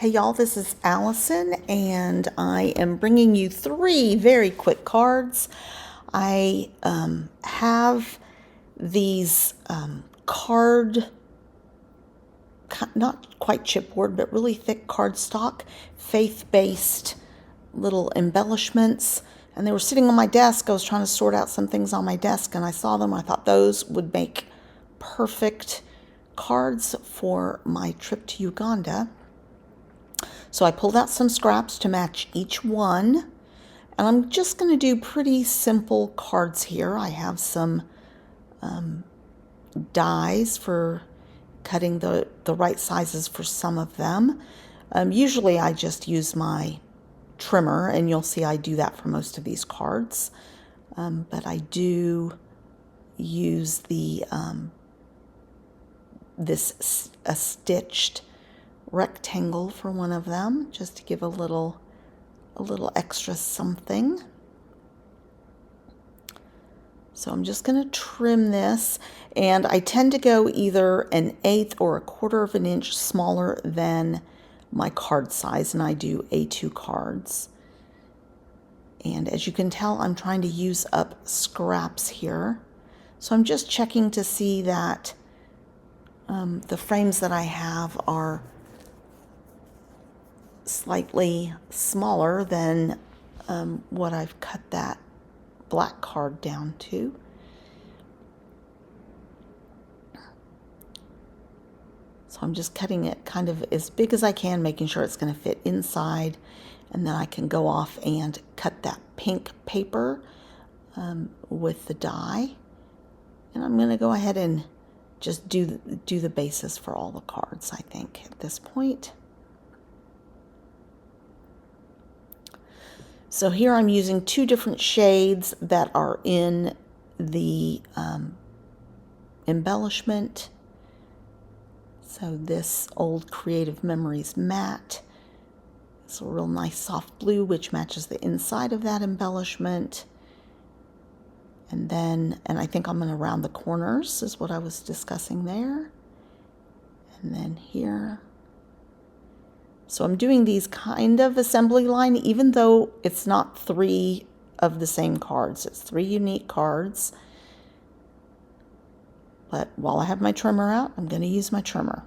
Hey y'all, this is Allison, and I am bringing you three very quick cards. I have these card, not quite chipboard, but really thick cardstock, faith-based little embellishments, and they were sitting on my desk. I was trying to sort out some things on my desk, and I saw them. I thought those would make perfect cards for my trip to Uganda. So I pulled out some scraps to match each one, and I'm just going to do pretty simple cards here. I have some dies for cutting the right sizes for some of them. Usually I just use my trimmer, and you'll see I do that for most of these cards. But I do use the this a stitched rectangle for one of them, just to give a little extra something. So I'm just going to trim this, and I tend to go either an 1/8 or 1/4 of an inch smaller than my card size, and I do A2 cards. And as you can tell, I'm trying to use up scraps here. So I'm just checking to see that the frames that I have are slightly smaller than what I've cut that black card down to. So I'm just cutting it kind of as big as I can, making sure it's going to fit inside, and then I can go off and cut that pink paper with the die. And I'm going to go ahead and just do the basis for all the cards, I think, at this point. So here I'm using two different shades that are in the embellishment. So this Old Creative Memories matte is a real nice soft blue, which matches the inside of that embellishment. And I think I'm going to round the corners, is what I was discussing there. And then here. So I'm doing these kind of assembly line, even though it's not three of the same cards. It's three unique cards. But while I have my trimmer out, I'm going to use my trimmer.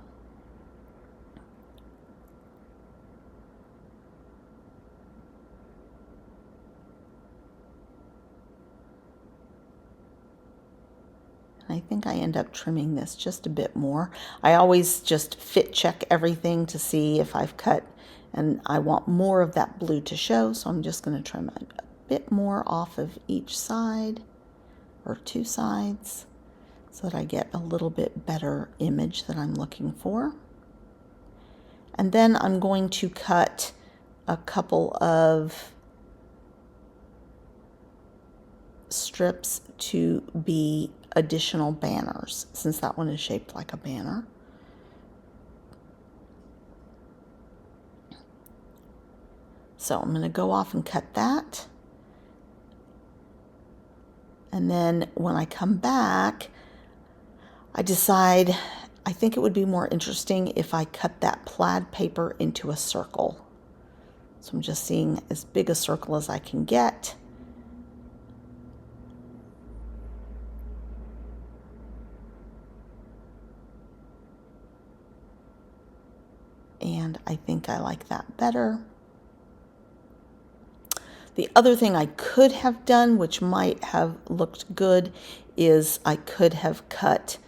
I think I end up trimming this just a bit more. I always just fit check everything to see if I've cut, and I want more of that blue to show, so I'm just going to trim a bit more off of each side, or two sides, so that I get a little bit better image that I'm looking for. And then I'm going to cut a couple of strips to be additional banners, since that one is shaped like a banner. So I'm going to go off and cut that. And then when I come back, I decide I think it would be more interesting if I cut that plaid paper into a circle. So I'm just seeing as big a circle as I can get. And I think I like that better. The other thing I could have done, which might have looked good, is I could have cut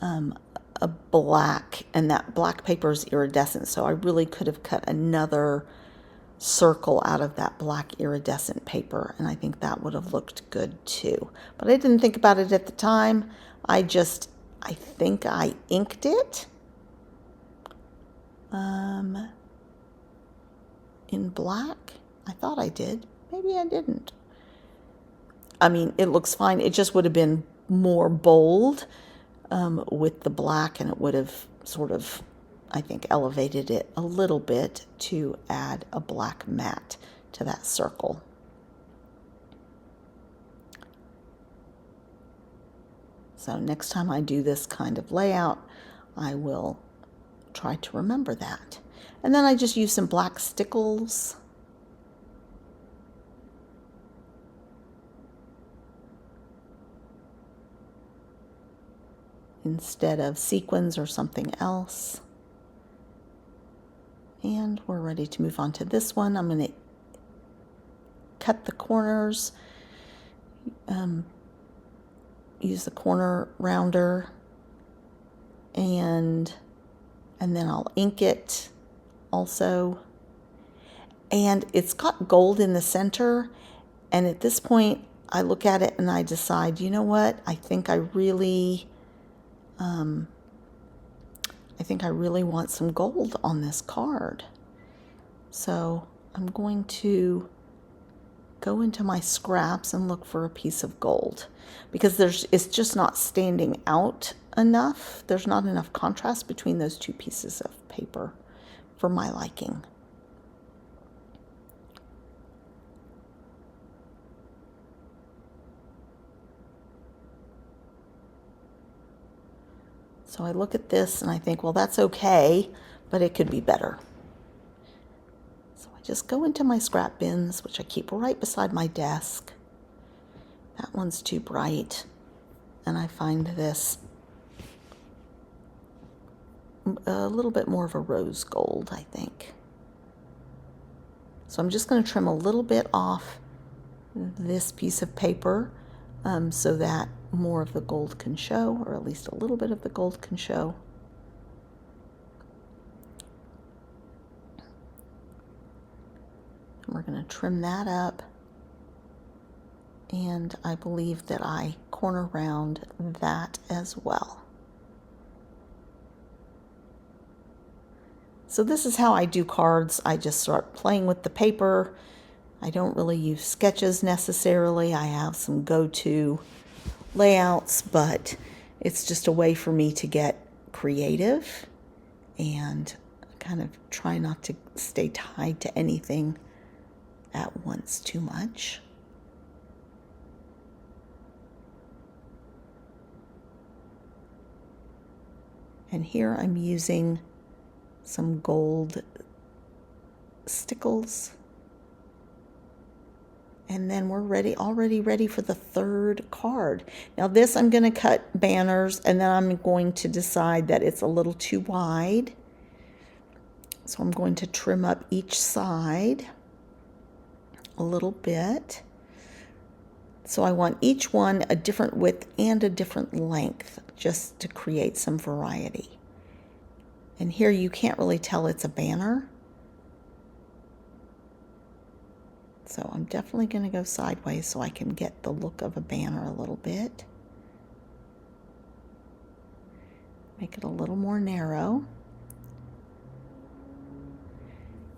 a black, and that black paper is iridescent, so I really could have cut another circle out of that black iridescent paper, and I think that would have looked good too. But I didn't think about it at the time. I think I inked it in black. I thought I did. Maybe I didn't. I mean, it looks fine. It just would have been more bold with the black, and it would have sort of, I think, elevated it a little bit to add a black mat to that circle. So next time I do this kind of layout, I will try to remember that. And then I just use some black stickles. Instead of sequins or something else. And we're ready to move on to this one. I'm going to cut the corners, use the corner rounder, and then I'll ink it also. And it's got gold in the center, and at this point I look at it and I decide, you know what, I think I really want some gold on this card. So I'm going to go into my scraps and look for a piece of gold, because it's just not standing out enough. There's not enough contrast between those two pieces of paper for my liking. So I look at this and I think, well, that's okay, but it could be better. So I just go into my scrap bins, which I keep right beside my desk. That one's too bright. And I find this a little bit more of a rose gold, I think. So I'm just going to trim a little bit off this piece of paper so that more of the gold can show, or at least a little bit of the gold can show. And we're going to trim that up. And I believe that I corner round that as well. So this is how I do cards. I just start playing with the paper. I don't really use sketches necessarily. I have some go-to layouts, but it's just a way for me to get creative and kind of try not to stay tied to anything at once too much. And here I'm using some gold stickles. And then we're already ready for the third card. Now this, I'm going to cut banners, and then I'm going to decide that it's a little too wide. So I'm going to trim up each side a little bit. So I want each one a different width and a different length, just to create some variety. And here you can't really tell it's a banner. So I'm definitely going to go sideways so I can get the look of a banner a little bit. Make it a little more narrow.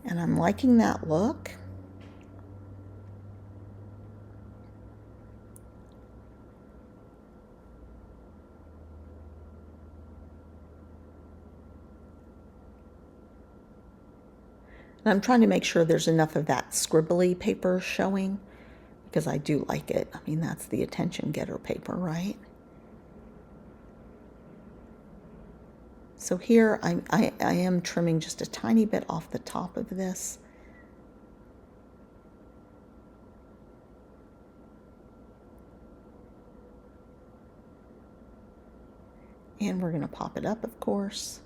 And I'm liking that look. And I'm trying to make sure there's enough of that scribbly paper showing, because I do like it. I mean, that's the attention getter paper, right? So here I am trimming just a tiny bit off the top of this. And we're going to pop it up, of course.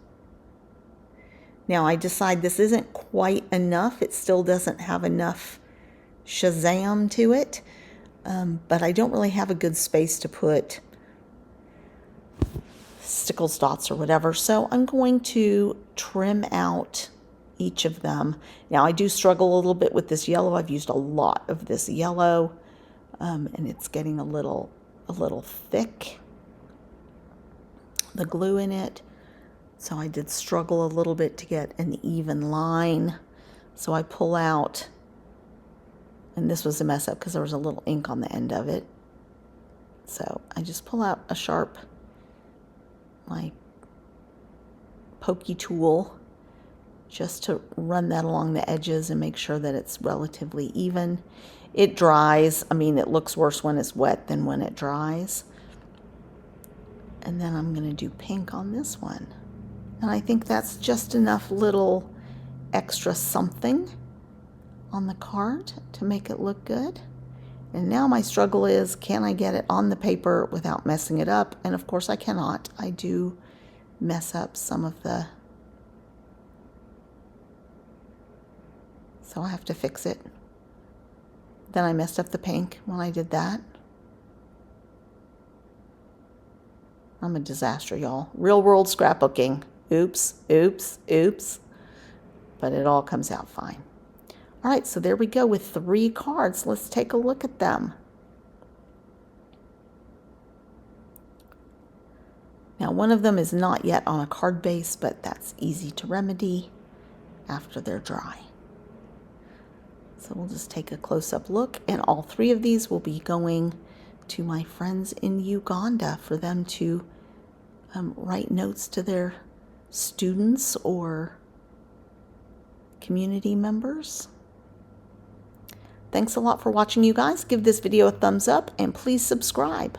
Now I decide this isn't quite enough. It still doesn't have enough Shazam to it, but I don't really have a good space to put stickles dots or whatever. So I'm going to trim out each of them. Now I do struggle a little bit with this yellow. I've used a lot of this yellow, and it's getting a little thick, the glue in it. So I did struggle a little bit to get an even line. So I pull out, and this was a mess up because there was a little ink on the end of it. So I just pull out a sharp, like, pokey tool just to run that along the edges and make sure that it's relatively even. It dries. I mean, it looks worse when it's wet than when it dries. And then I'm going to do pink on this one. And I think that's just enough little extra something on the card to make it look good. And now my struggle is, can I get it on the paper without messing it up? And of course I cannot. I do mess up some of the, so I have to fix it. Then I messed up the pink when I did that. I'm a disaster, y'all. Real world scrapbooking. Oops, oops, oops. But it all comes out fine. All right, so there we go with 3 cards. Let's take a look at them. Now, one of them is not yet on a card base, but that's easy to remedy after they're dry. So we'll just take a close-up look, and all 3 of these will be going to my friends in Uganda for them to write notes to their students or community members. Thanks a lot for watching, you guys. Give this video a thumbs up and please subscribe.